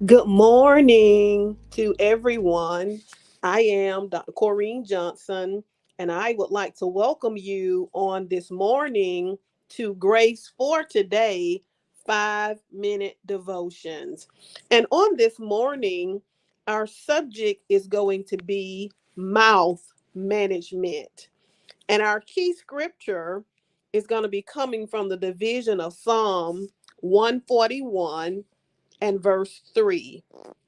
Good morning to everyone. I am Dr. Corrine Johnson, and I would like to welcome you on this morning to Grace for Today 5 Minute Devotions. And on this morning, our subject is going to be mouth management. And our key scripture is going to be coming from the division of Psalm 141 and verse 3.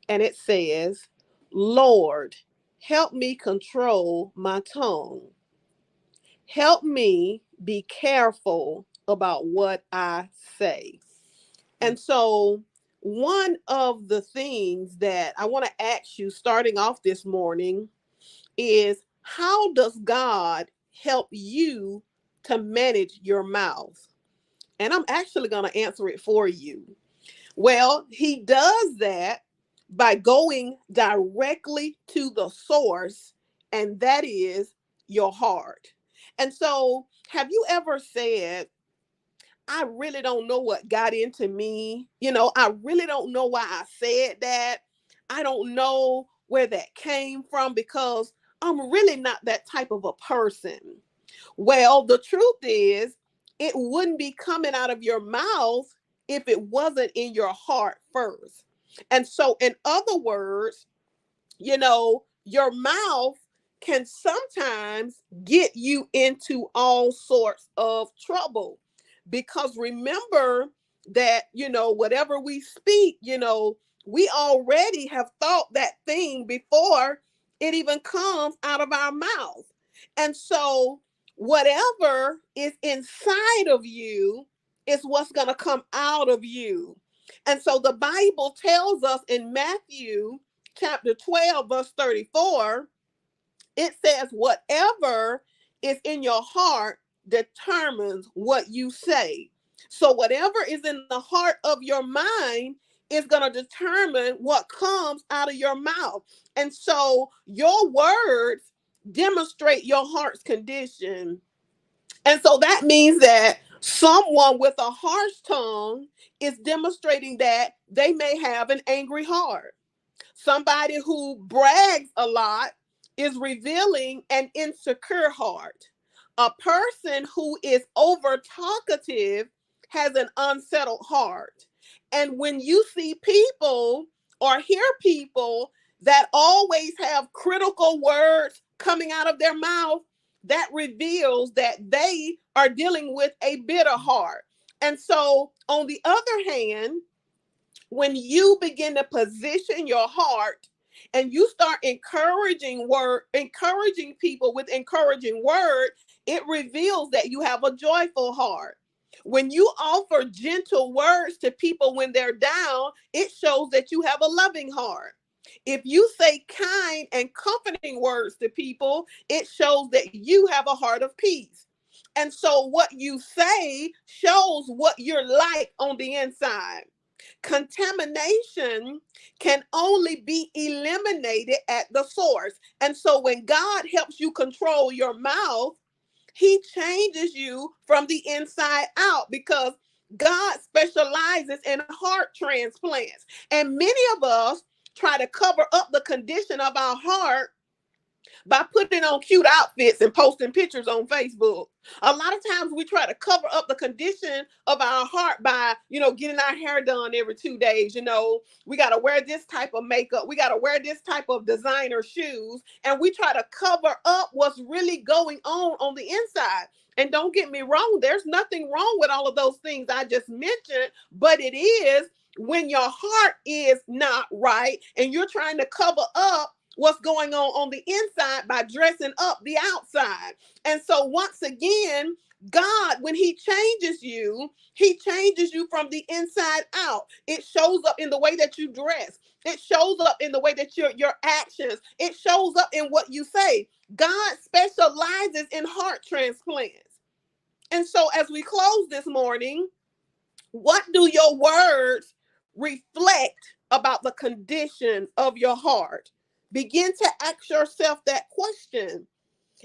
And it says, Lord, help me control my tongue. Help me be careful about what I say. And so, one of the things that I want to ask you starting off this morning is how does God help you to manage your mouth? And I'm actually going to answer it for you. Well, he does that by going directly to the source, and that is your heart. And so, have you ever said, I really don't know what got into me? I really don't know why I said that. I don't know where that came from because I'm really not that type of a person. Well, the truth is, it wouldn't be coming out of your mouth if it wasn't in your heart first. And so, in other words, your mouth can sometimes get you into all sorts of trouble because remember that, whatever we speak, we already have thought that thing before it even comes out of our mouth. And so, whatever is inside of you is what's going to come out of you. And so, the Bible tells us in Matthew chapter 12, verse 34, it says, whatever is in your heart determines what you say. So, whatever is in the heart of your mind is going to determine what comes out of your mouth. And so, your words demonstrate your heart's condition. And so, that means that someone with a harsh tongue is demonstrating that they may have an angry heart. Somebody who brags a lot is revealing an insecure heart. A person who is over talkative has an unsettled heart. And when you see people or hear people that always have critical words coming out of their mouth, that reveals that they are dealing with a bitter heart. And so, on the other hand, when you begin to position your heart and you start encouraging people with encouraging word, it reveals that you have a joyful heart. When you offer gentle words to people when they're down, it shows that you have a loving heart. If you say kind and comforting words to people, it shows that you have a heart of peace. And so what you say shows what you're like on the inside. Contamination can only be eliminated at the source. And so when God helps you control your mouth, he changes you from the inside out because God specializes in heart transplants. And many of us try to cover up the condition of our heart by putting on cute outfits and posting pictures on Facebook. A lot of times we try to cover up the condition of our heart by, getting our hair done every 2 days. We got to wear this type of makeup. We got to wear this type of designer shoes. And we try to cover up what's really going on the inside. And don't get me wrong, there's nothing wrong with all of those things I just mentioned, but it is when your heart is not right and you're trying to cover up what's going on the inside by dressing up the outside. And so once again, God, when he changes you from the inside out. It shows up in the way that you dress. It shows up in the way that your actions. It shows up in what you say. God specializes in heart transplants. And so as we close this morning, what do your words reflect about the condition of your heart? Begin to ask yourself that question.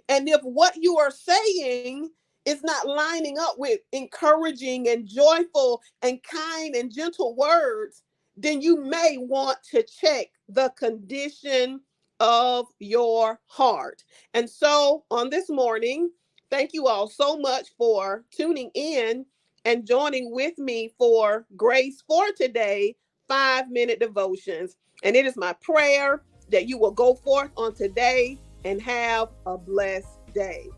And if what you are saying is not lining up with encouraging and joyful and kind and gentle words, then you may want to check the condition of your heart. And so on this morning, thank you all so much for tuning in and joining with me for Grace for Today 5-minute devotions. And it is my prayer that you will go forth on today and have a blessed day.